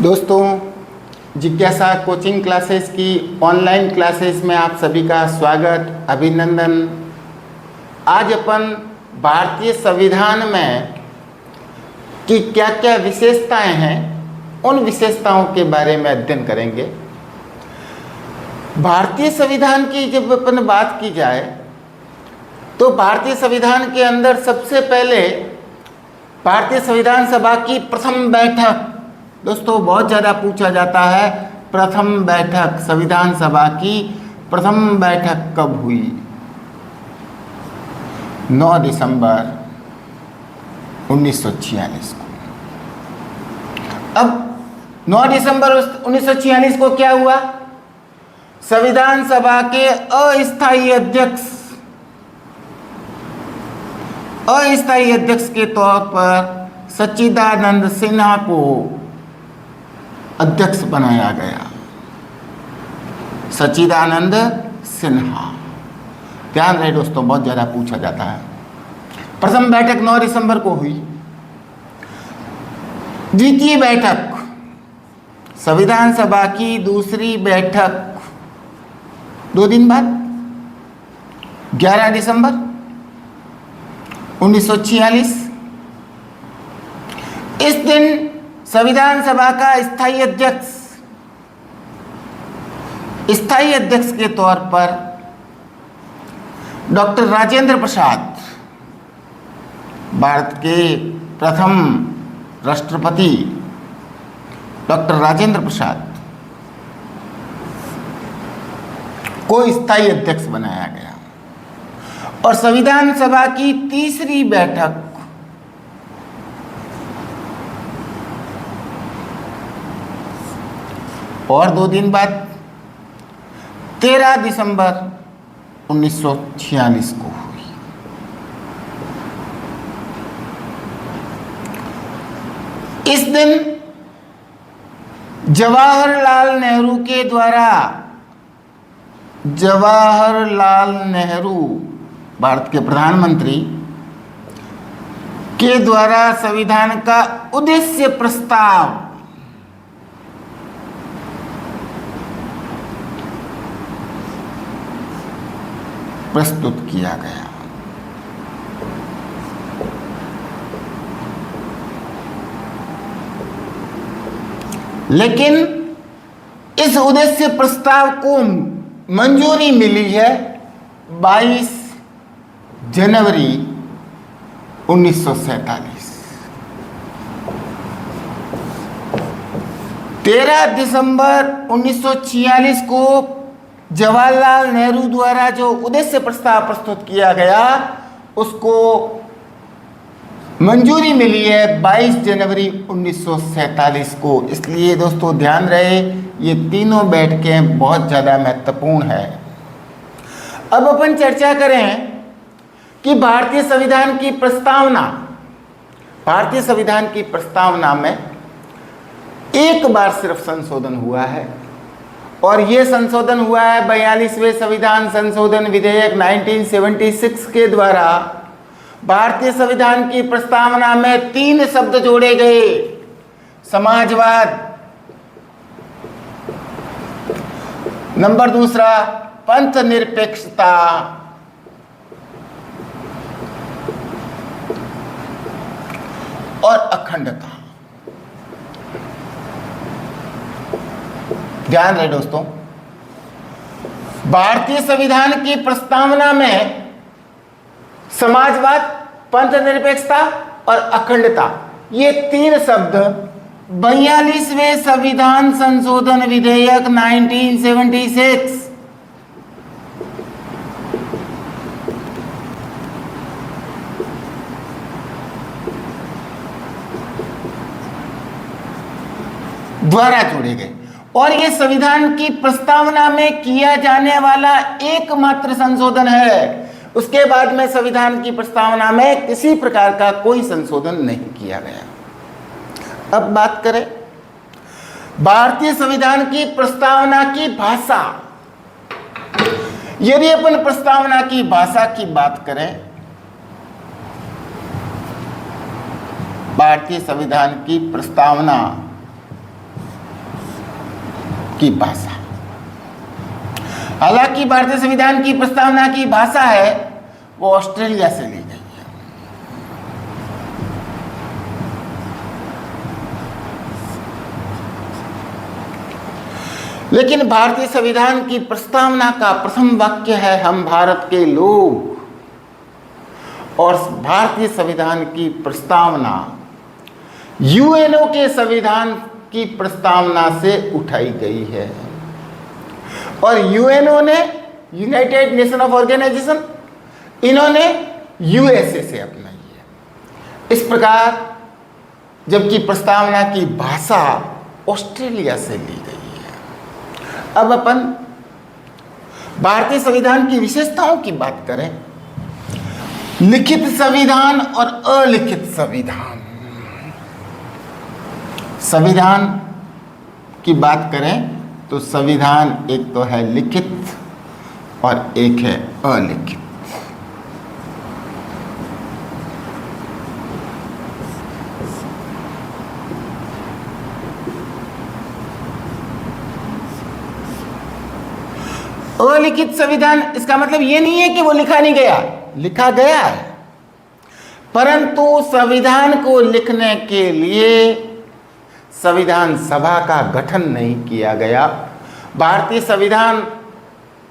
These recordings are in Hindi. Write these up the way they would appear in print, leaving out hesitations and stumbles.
दोस्तों, जिज्ञासा कोचिंग क्लासेस की ऑनलाइन क्लासेस में आप सभी का स्वागत, अभिनंदन। आज अपन भारतीय संविधान में कि क्या क्या विशेषताएं हैं, उन विशेषताओं के बारे में अध्ययन करेंगे। भारतीय संविधान की जब अपन बात की जाए तो भारतीय संविधान के अंदर सबसे पहले भारतीय संविधान सभा की प्रथम बैठक, दोस्तों बहुत ज़्यादा पूछा जाता है, प्रथम बैठक संविधान सभा की प्रथम बैठक कब हुई? 9 दिसंबर 1946 को। अब 9 दिसंबर 1946 को क्या हुआ? संविधान सभा के अस्थायी अध्यक्ष के तौर पर सच्चिदानंद सिन्हा को अध्यक्ष बनाया गया। सच्चिदानंद सिन्हा, ध्यान रहे दोस्तों, बहुत ज़्यादा पूछा जाता है। प्रथम बैठक 9 दिसंबर को हुई। द्वितीय बैठक, संविधान सभा की दूसरी बैठक 2 दिन बाद 11 दिसंबर 1946। इस दिन संविधान सभा का स्थायी अध्यक्ष के तौर पर डॉक्टर राजेंद्र प्रसाद, भारत के प्रथम राष्ट्रपति डॉक्टर राजेंद्र प्रसाद को स्थायी अध्यक्ष बनाया गया। और संविधान सभा की तीसरी बैठक और 2 दिन बाद 13 दिसंबर 1946 को हुई। इस दिन जवाहरलाल नेहरू भारत के प्रधानमंत्री के द्वारा संविधान का उद्देश्य प्रस्ताव प्रस्तुत किया गया। लेकिन इस उद्देश्य प्रस्ताव को मंजूरी मिली है 22 जनवरी 1947। 13 दिसंबर 1946 को जवाहरलाल नेहरू द्वारा जो उद्देश्य प्रस्ताव प्रस्तुत किया गया उसको मंजूरी मिली है 22 जनवरी 1947 को। इसलिए दोस्तों ध्यान रहे, ये तीनों बैठकें बहुत ज़्यादा महत्वपूर्ण है। अब अपन चर्चा करें कि भारतीय संविधान की प्रस्तावना में एक बार सिर्फ संशोधन हुआ है, और ये संशोधन हुआ है 42वें संविधान संशोधन विधेयक 1976 के द्वारा। भारतीय संविधान की प्रस्तावना में 3 शब्द जोड़े गए: समाजवाद, नंबर 2 पंथ निरपेक्षता, और अखंडता। ध्यान रहे दोस्तों, भारतीय संविधान की प्रस्तावना में समाजवाद, पंथ निरपेक्षता और अखंडता, ये 3 शब्द 42वें संविधान संशोधन विधेयक 1976 द्वारा जोड़े गए। और ये संविधान की प्रस्तावना में किया जाने वाला एकमात्र संशोधन है। उसके बाद में संविधान की प्रस्तावना में किसी प्रकार का कोई संशोधन नहीं किया गया। अब बात करें भारतीय संविधान की प्रस्तावना की भाषा। यदि अपन प्रस्तावना की भाषा की बात करें, भारतीय संविधान की प्रस्तावना की भाषा। हालांकि भारतीय संविधान की प्रस्तावना की भाषा है वो ऑस्ट्रेलिया से ली गई है। लेकिन भारतीय संविधान की प्रस्तावना का प्रथम वाक्य है हम भारत के लोग, और भारतीय संविधान की प्रस्तावना यूएनओ के संविधान की प्रस्तावना से उठाई गई है, और यूएनओ ने, यूनाइटेड नेशन ऑफ ऑर्गेनाइजेशन, इन्होंने यूएसए से अपनाई है। इस प्रकार जबकि प्रस्तावना की भाषा ऑस्ट्रेलिया से ली गई है। अब अपन भारतीय संविधान की विशेषताओं की बात करें। लिखित संविधान और अलिखित संविधान। संविधान की बात करें तो संविधान एक तो है लिखित और एक है अलिखित। अलिखित संविधान, इसका मतलब ये नहीं है कि वो लिखा नहीं गया, लिखा गया है, परंतु संविधान को लिखने के लिए संविधान सभा का गठन नहीं किया गया। भारतीय संविधान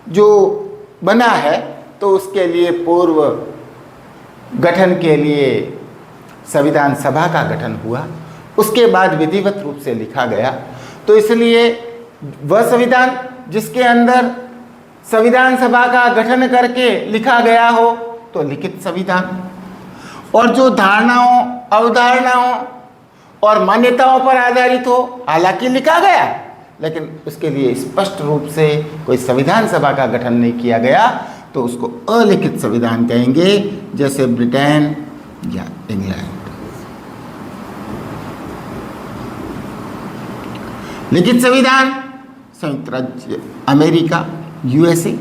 जो बना है तो उसके लिए पूर्व गठन के लिए संविधान सभा का गठन हुआ, उसके बाद विधिवत रूप से लिखा गया। तो इसलिए वह संविधान जिसके अंदर संविधान सभा का गठन करके लिखा गया हो तो लिखित संविधान, और जो धारणाओं, अवधारणाओं और मान्यताओं पर आधारित हो, हालांकि लिखा गया लेकिन उसके लिए स्पष्ट रूप से कोई संविधान सभा का गठन नहीं किया गया, तो उसको अलिखित संविधान कहेंगे, जैसे ब्रिटेन या इंग्लैंड। लिखित संविधान संयुक्त राज्य अमेरिका, यूएसए।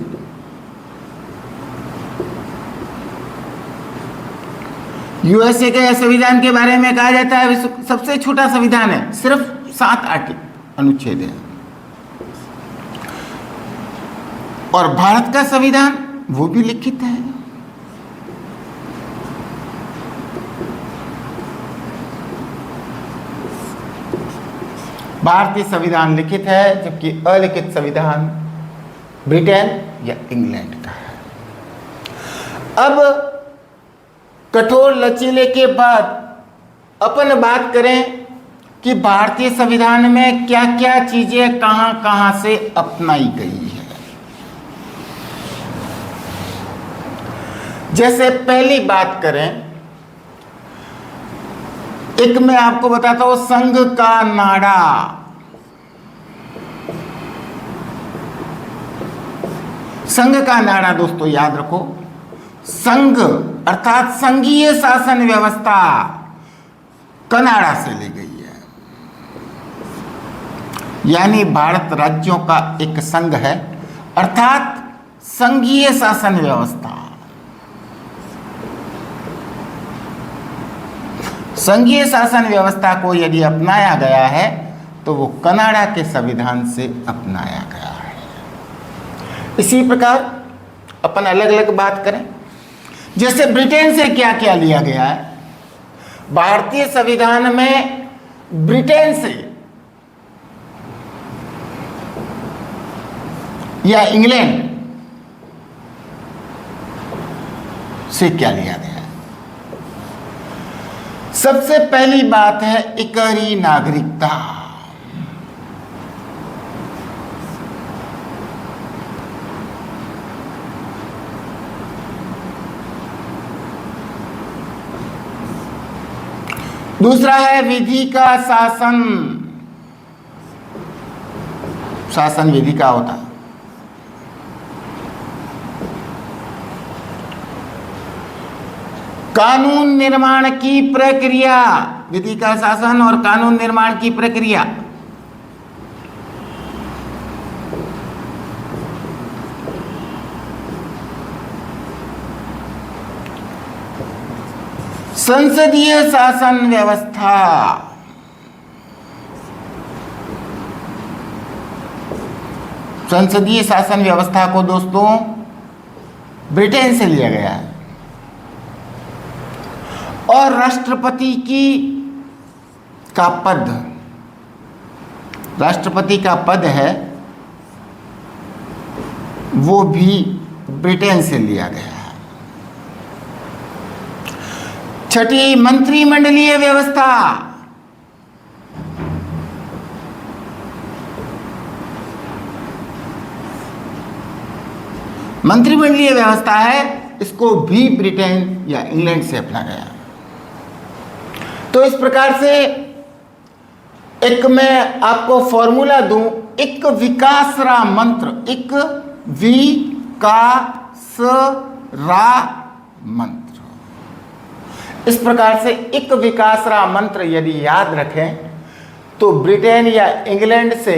यूएसए के संविधान के बारे में कहा जाता है विश्व सबसे छोटा संविधान है, सिर्फ 7 अनुच्छेद है। और भारत का संविधान वो भी लिखित है। भारतीय संविधान लिखित है, जबकि अलिखित संविधान ब्रिटेन या इंग्लैंड का है। अब कठोर लचीले के बाद अपन बात करें कि भारतीय संविधान में क्या क्या चीजें कहां कहां से अपनाई गई है। जैसे पहली बात करें, एक मैं आपको बताता हूं, संघ का नारा। संघ का नारा दोस्तों याद रखो, संघ अर्थात संघीय शासन व्यवस्था कनाडा से ली गई है। यानी भारत राज्यों का एक संघ है, अर्थात संघीय शासन व्यवस्था। संघीय शासन व्यवस्था को यदि अपनाया गया है तो वो कनाडा के संविधान से अपनाया गया है। इसी प्रकार अपन अलग अलग बात करें, जैसे ब्रिटेन से क्या क्या लिया गया है। भारतीय संविधान में ब्रिटेन से या इंग्लैंड से क्या लिया गया है। सबसे पहली बात है इकहरी नागरिकता। दूसरा है विधि का शासन। शासन विधि का होता है। कानून निर्माण की प्रक्रिया, विधि का शासन और कानून निर्माण की प्रक्रिया। संसदीय शासन व्यवस्था। संसदीय शासन व्यवस्था को दोस्तों ब्रिटेन से लिया गया है। और राष्ट्रपति का पद है वो भी ब्रिटेन से लिया गया है। छठी, मंत्रिमंडलीय व्यवस्था। मंत्रिमंडलीय व्यवस्था है, इसको भी ब्रिटेन या इंग्लैंड से अपना गया। तो इस प्रकार से एक मैं आपको फॉर्मूला दूं, एक विकासरा मंत्र, एक विकासरा मंत्र। इस प्रकार से एक विकासरा मंत्र यदि याद रखें तो ब्रिटेन या इंग्लैंड से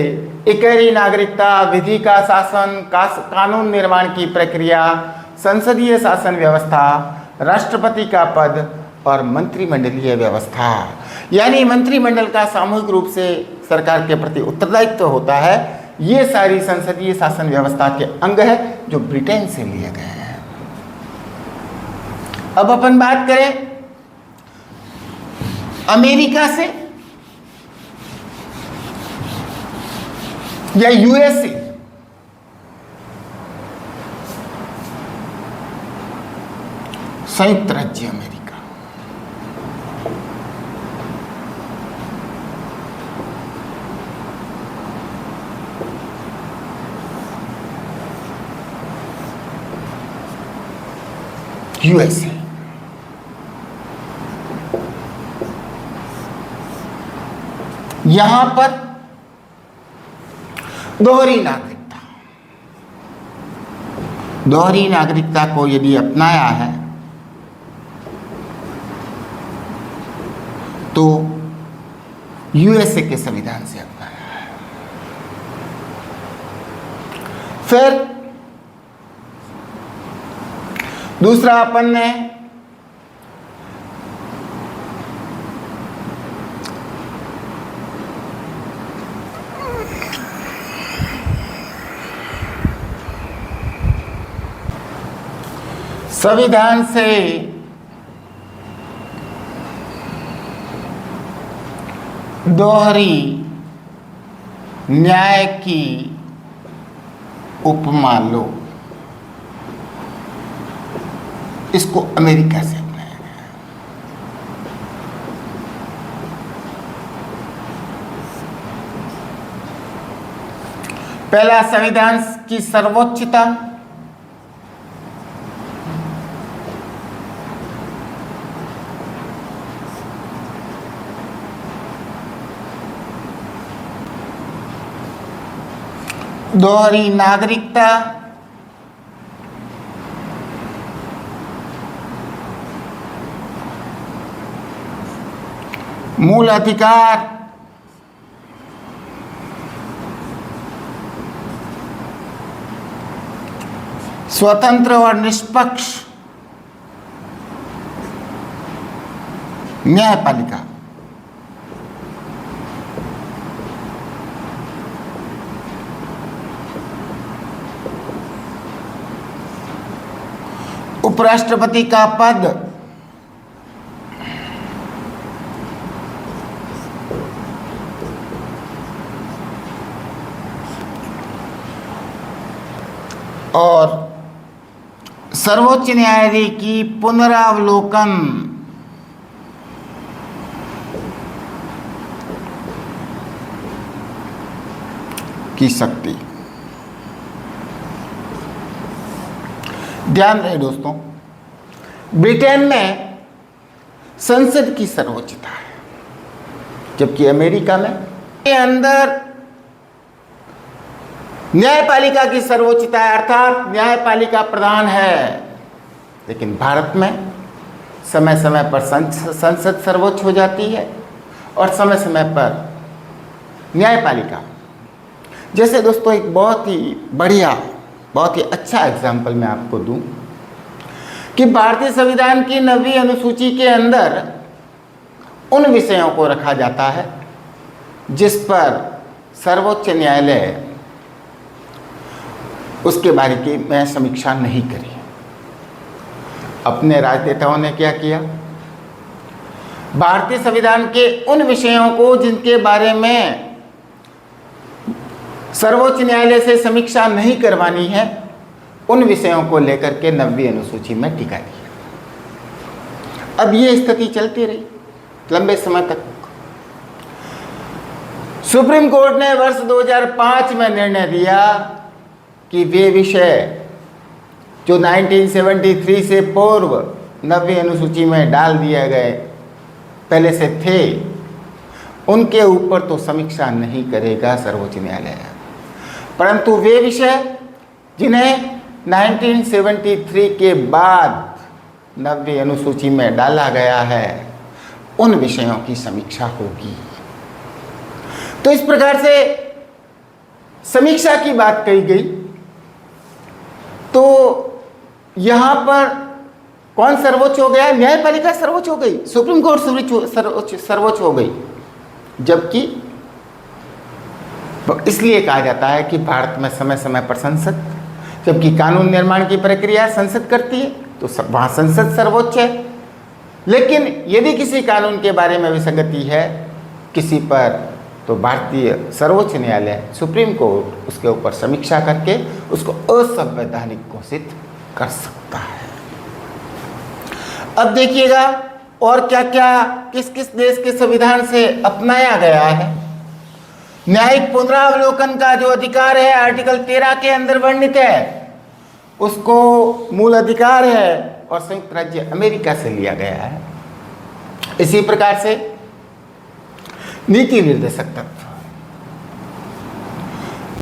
इकहरी नागरिकता, विधि का शासन, कानून निर्माण की प्रक्रिया, संसदीय शासन व्यवस्था, राष्ट्रपति का पद और मंत्रिमंडलीय व्यवस्था, यानी मंत्रिमंडल का सामूहिक रूप से सरकार के प्रति उत्तरदायित्व होता है, ये सारी संसदीय शासन व्यवस्था के अंग है जो ब्रिटेन से लिए गए हैं। अब अपन बात करें अमेरिका से या यूएसए। संयुक्त राज्य अमेरिका। यूएसए। यहां पर दोहरी नागरिकता को यदि अपनाया है तो यूएसए के संविधान से अपनाया है। फिर दूसरा अपन ने संविधान से दोहरी न्याय की उपमा लो, इसको अमेरिका से अपनाया गया। पहला, संविधान की सर्वोच्चता। दोहरी नागरिकता। मूल अधिकार। स्वतंत्र और निष्पक्ष न्यायपालिका। उपराष्ट्रपति का पद। और सर्वोच्च न्यायालय की पुनरावलोकन की शक्ति। ध्यान रहे दोस्तों, ब्रिटेन में संसद की सर्वोच्चता है, जबकि अमेरिका में के अंदर न्यायपालिका की सर्वोच्चता है, अर्थात न्यायपालिका प्रधान है। लेकिन भारत में समय समय पर संसद सर्वोच्च हो जाती है और समय समय पर न्यायपालिका। जैसे दोस्तों एक बहुत ही बढ़िया, बहुत ही अच्छा एग्जाम्पल मैं आपको दूं कि भारतीय संविधान की 9वीं अनुसूची के अंदर उन विषयों को रखा जाता है जिस पर सर्वोच्च न्यायालय उसके बारे की मैं समीक्षा नहीं करी। अपने राजनेताओं ने क्या किया, भारतीय संविधान के उन विषयों को जिनके बारे में सर्वोच्च न्यायालय से समीक्षा नहीं करवानी है, उन विषयों को लेकर के 9वीं अनुसूची में टिका दिया। अब ये स्थिति चलती रही लंबे समय तक। सुप्रीम कोर्ट ने वर्ष 2005 में निर्णय दिया कि वे विषय जो 1973 से पूर्व 9वीं अनुसूची में डाल दिए गए पहले से थे, उनके ऊपर तो समीक्षा नहीं करेगा सर्वोच्च न्यायालय, परंतु वे विषय जिन्हें 1973 के बाद 9वीं अनुसूची में डाला गया है, उन विषयों की समीक्षा होगी। तो इस प्रकार से समीक्षा की बात कही गई। तो यहां पर कौन सर्वोच्च हो गया? न्यायपालिका सर्वोच्च हो गई, सुप्रीम कोर्ट सर्वोच्च हो गई। जबकि इसलिए कहा जाता है कि भारत में समय समय पर संसद, जबकि कानून निर्माण की प्रक्रिया संसद करती है, तो वहाँ संसद सर्वोच्च है। लेकिन यदि किसी कानून के बारे में विसंगति है किसी पर, तो भारतीय सर्वोच्च न्यायालय सुप्रीम कोर्ट उसके ऊपर समीक्षा करके उसको असंवैधानिक घोषित कर सकता है। अब देखिएगा और क्या क्या किस किस देश के संविधान से अपनाया गया है। न्यायिक पुनरावलोकन का जो अधिकार है आर्टिकल 13 के अंदर वर्णित है, उसको मूल अधिकार है और संयुक्त राज्य अमेरिका से लिया गया है। इसी प्रकार से नीति निर्देशक तत्व,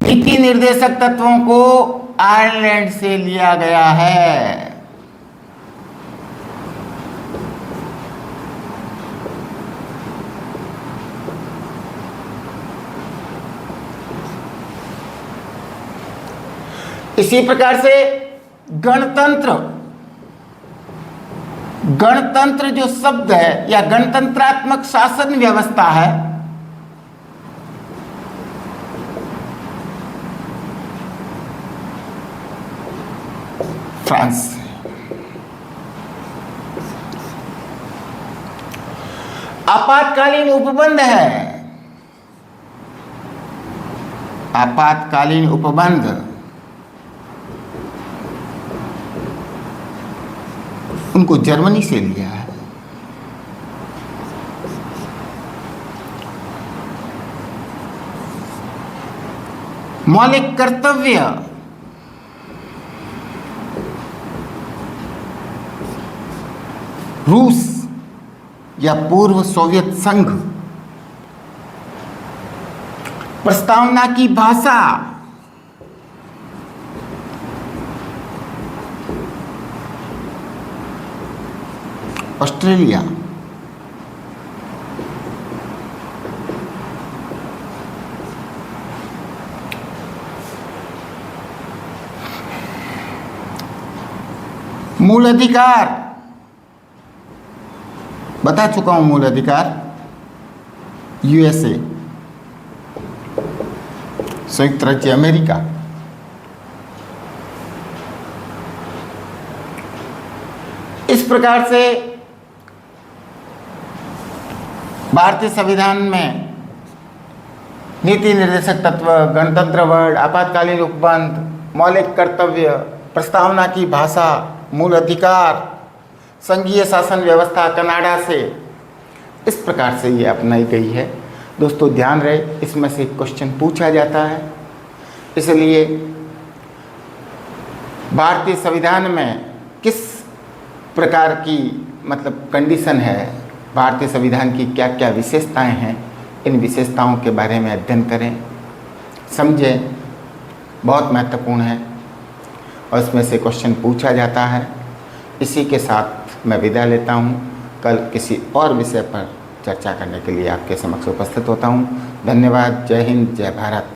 नीति निर्देशक तत्वों को आयरलैंड से लिया गया है। इसी प्रकार से गणतंत्र जो शब्द है या गणतंत्रात्मक शासन व्यवस्था है, फ्रांस। आपातकालीन उपबंध है, आपातकालीन उपबंध उनको जर्मनी से लिया है। मौलिक कर्तव्य रूस या पूर्व सोवियत संघ। प्रस्तावना की भाषा ऑस्ट्रेलिया। मूल अधिकार बता चुका हूं, मूल अधिकार यूएसए, संयुक्त राज्य अमेरिका। इस प्रकार से भारतीय संविधान में नीति निर्देशक तत्व, गणतंत्र वर्ड, आपातकालीन उपबंध, मौलिक कर्तव्य, प्रस्तावना की भाषा, मूल अधिकार, संघीय शासन व्यवस्था कनाडा से, इस प्रकार से ये अपनाई गई है। दोस्तों ध्यान रहे, इसमें से क्वेश्चन पूछा जाता है, इसलिए भारतीय संविधान में किस प्रकार की मतलब कंडीशन है, भारतीय संविधान की क्या क्या विशेषताएं हैं, इन विशेषताओं के बारे में अध्ययन करें, समझें, बहुत महत्वपूर्ण है और इसमें से क्वेश्चन पूछा जाता है। इसी के साथ मैं विदा लेता हूं, कल किसी और विषय पर चर्चा करने के लिए आपके समक्ष उपस्थित होता हूं। धन्यवाद। जय हिंद, जय भारत।